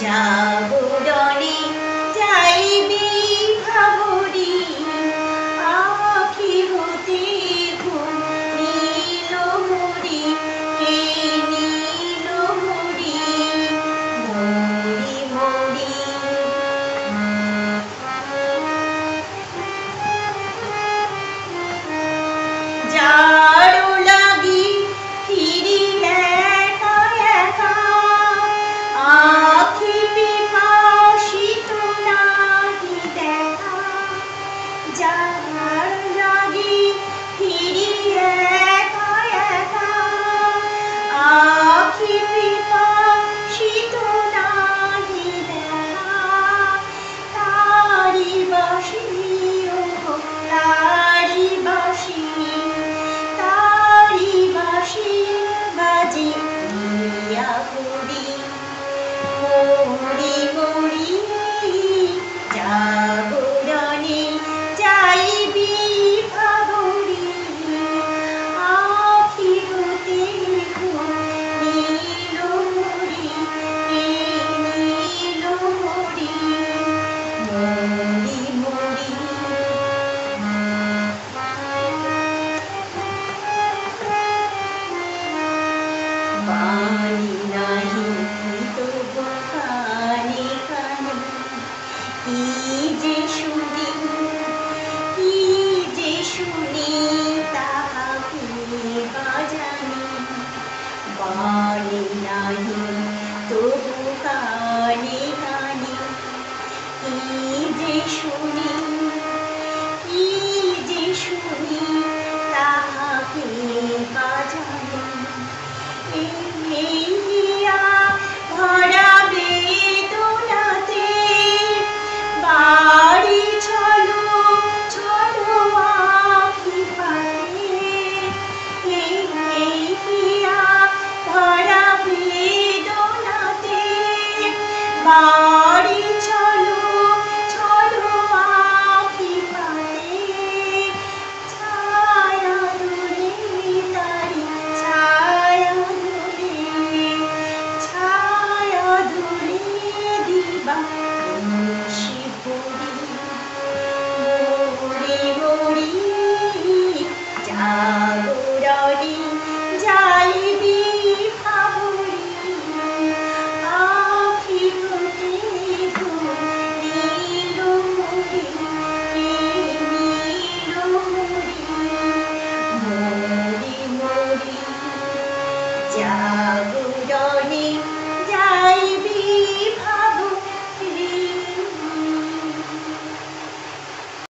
জাগরণে যাইবি ভাবরি আখি হতে ঘুম নীল হরি কে নীল হরি মরি মরি যারো লাগি ফিরি একা একা আখি বিকাশিত নাহি দেখা যার লাগি ফিরি একা একা আখি বিকাশিত নাহি দেখা তারি বাসি ও তারি বাসি তারি বাসি বাজে ইয়া করি মরি মরি জাগরণে যাইবি ভাবরি আখি হতে ঘুম নীল হরি কে নীল হরি মরি মরি বাণী নাহি তবু কানে কানে কি যে শুনি কি যে শুনি তাহা কে বা জানি বাণী নাহি তবু কানে কানে কি যে শুনি